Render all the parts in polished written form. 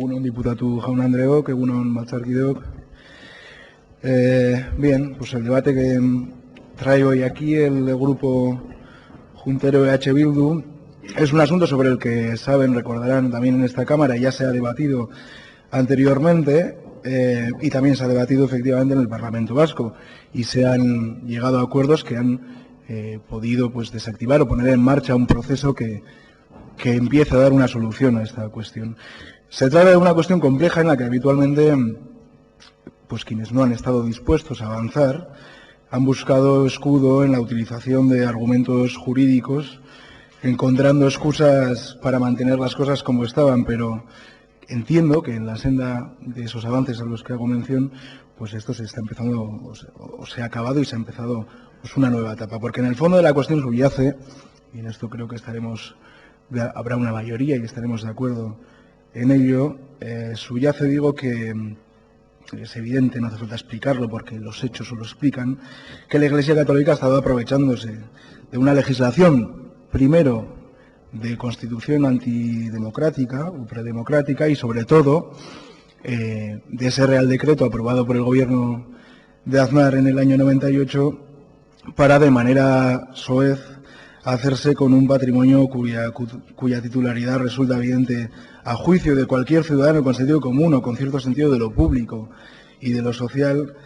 Egunon diputatu jaun Andreok, egunon batzarkideok. Bien, pues el debate que trae hoy aquí el grupo juntero EH Bildu es un asunto sobre el que saben, recordarán también en esta Cámara, ya se ha debatido anteriormente y también se ha debatido efectivamente en el Parlamento Vasco y se han llegado a acuerdos que han podido pues desactivar o poner en marcha un proceso que empiece a dar una solución a esta cuestión. Se trata de una cuestión compleja en la que habitualmente pues quienes no han estado dispuestos a avanzar han buscado escudo en la utilización de argumentos jurídicos, encontrando excusas para mantener las cosas como estaban, pero entiendo que en la senda de esos avances a los que hago mención, pues esto se está empezando, o se ha acabado y se ha empezado pues una nueva etapa, porque en el fondo de la cuestión subyace, y en esto creo que habrá una mayoría y estaremos de acuerdo en ello, subyace, digo, que es evidente, no hace falta explicarlo porque los hechos lo explican, que la Iglesia Católica ha estado aprovechándose de una legislación, primero, de constitución antidemocrática o predemocrática y, sobre todo, de ese Real Decreto aprobado por el Gobierno de Aznar en el año 98 para, de manera soez, hacerse con un patrimonio cuya titularidad resulta evidente a juicio de cualquier ciudadano con sentido común o con cierto sentido de lo público y de lo social,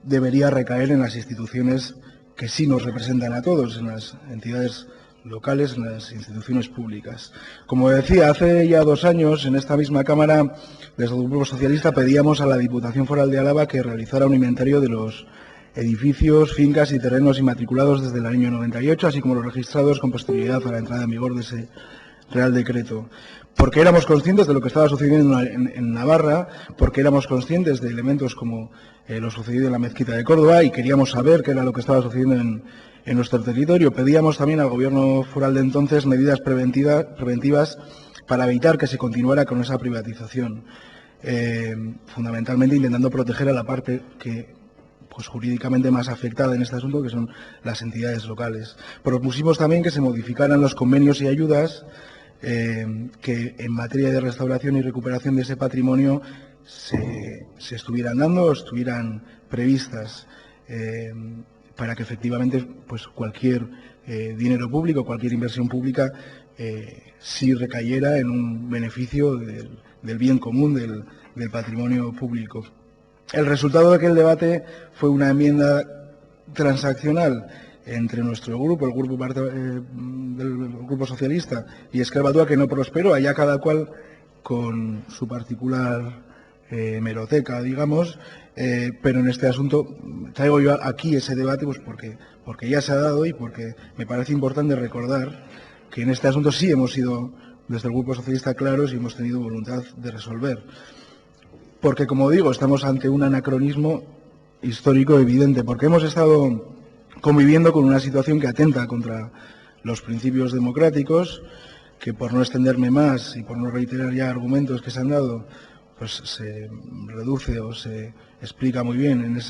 debería recaer en las instituciones que sí nos representan a todos, en las entidades locales, en las instituciones públicas. Como decía, hace ya 2 años, en esta misma Cámara, desde el Grupo Socialista, pedíamos a la Diputación Foral de Álava que realizara un inventario de los edificios, fincas y terrenos inmatriculados desde el año 98, así como los registrados con posterioridad a la entrada en vigor de ese Real Decreto. Porque éramos conscientes de lo que estaba sucediendo en Navarra, porque éramos conscientes de elementos como lo sucedido en la Mezquita de Córdoba y queríamos saber qué era lo que estaba sucediendo en nuestro territorio. Pedíamos también al Gobierno foral de entonces medidas preventivas para evitar que se continuara con esa privatización, fundamentalmente intentando proteger a la parte que pues jurídicamente más afectada en este asunto, que son las entidades locales. Propusimos también que se modificaran los convenios y ayudas que en materia de restauración y recuperación de ese patrimonio se estuvieran dando o estuvieran previstas para que efectivamente pues cualquier dinero público, cualquier inversión pública sí recayera en un beneficio del bien común del patrimonio público. El resultado de aquel debate fue una enmienda transaccional entre nuestro grupo, el grupo del Grupo Socialista y Ezker Batua, que no prosperó, allá cada cual con su particular hemeroteca, digamos, pero en este asunto traigo yo aquí ese debate pues porque ya se ha dado y porque me parece importante recordar que en este asunto sí hemos sido desde el Grupo Socialista claros y hemos tenido voluntad de resolver. Porque, como digo, estamos ante un anacronismo histórico evidente, porque hemos estado conviviendo con una situación que atenta contra los principios democráticos, que por no extenderme más y por no reiterar ya argumentos que se han dado, pues se reduce o se explica muy bien en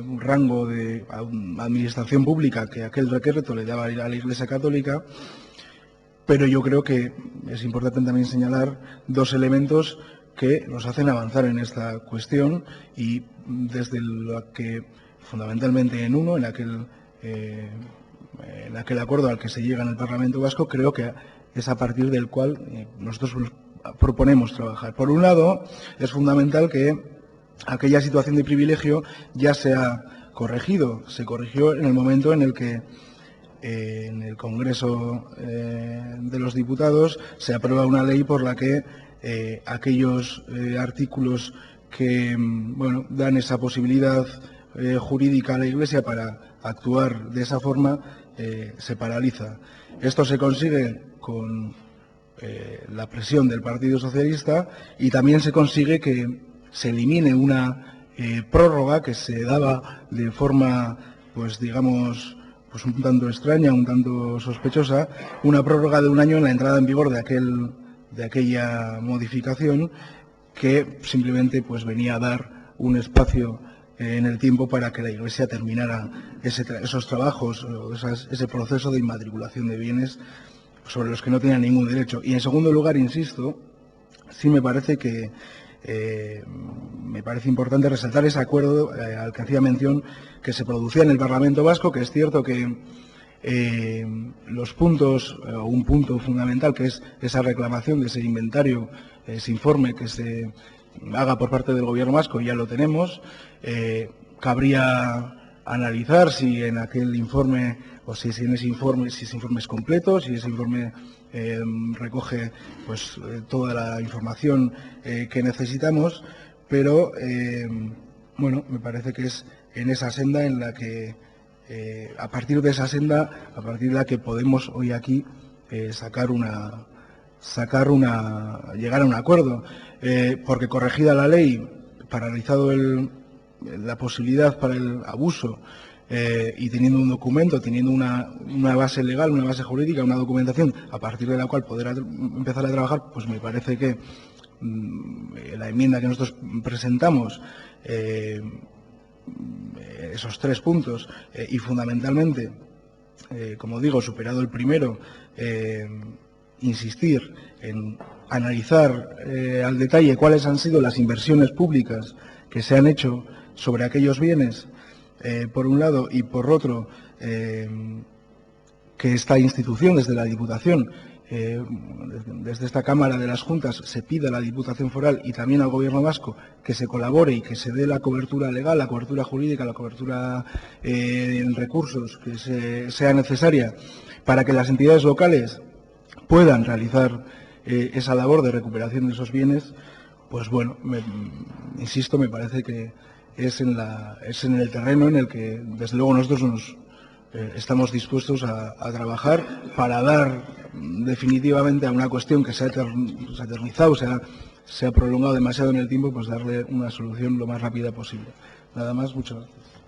un rango de administración pública que aquel decreto le daba a la Iglesia Católica. Pero yo creo que es importante también señalar 2 elementos que nos hacen avanzar en esta cuestión y desde lo que fundamentalmente en aquel acuerdo al que se llega en el Parlamento Vasco, creo que es a partir del cual nosotros proponemos trabajar. Por un lado, es fundamental que aquella situación de privilegio ya se ha corregido. Se corrigió en el momento en el que en el Congreso de los Diputados se aprueba una ley por la que aquellos artículos que dan esa posibilidad jurídica a la Iglesia para actuar de esa forma se paraliza. Esto se consigue con la presión del Partido Socialista y también se consigue que se elimine una prórroga que se daba de forma, pues digamos, pues un tanto extraña, un tanto sospechosa, una prórroga de 1 año en la entrada en vigor de aquella modificación que simplemente pues venía a dar un espacio en el tiempo para que la Iglesia terminara esos trabajos, ese proceso de inmatriculación de bienes sobre los que no tenía ningún derecho. Y en segundo lugar, insisto, sí me parece que me parece importante resaltar ese acuerdo al que hacía mención que se producía en el Parlamento Vasco, que es cierto que los puntos, o un punto fundamental, que es esa reclamación de ese inventario, ese informe que se haga por parte del Gobierno vasco, ya lo tenemos. Cabría analizar si en aquel informe, o si en ese informe, si ese informe es completo, si ese informe recoge pues toda la información que necesitamos, pero bueno, me parece que es en esa senda en la que a partir de esa senda, a partir de la que podemos hoy aquí llegar a un acuerdo, porque corregida la ley, paralizado la posibilidad para el abuso, y teniendo un documento, teniendo una base legal, una base jurídica, una documentación a partir de la cual poder empezar a trabajar, pues me parece que la enmienda que nosotros presentamos, esos 3 puntos, y fundamentalmente, como digo, superado el primero, insistir en analizar al detalle cuáles han sido las inversiones públicas que se han hecho sobre aquellos bienes, por un lado, y por otro, que esta institución, desde la Diputación, desde esta Cámara de las Juntas, se pida a la Diputación Foral y también al Gobierno vasco que se colabore y que se dé la cobertura legal, la cobertura jurídica, la cobertura en recursos que sea necesaria para que las entidades locales puedan realizar esa labor de recuperación de esos bienes. Pues bueno, insisto, me parece que es en el terreno en el que, desde luego, nosotros estamos dispuestos a trabajar para dar definitivamente a una cuestión que se ha eternizado, se ha prolongado demasiado en el tiempo, pues darle una solución lo más rápida posible. Nada más, muchas gracias.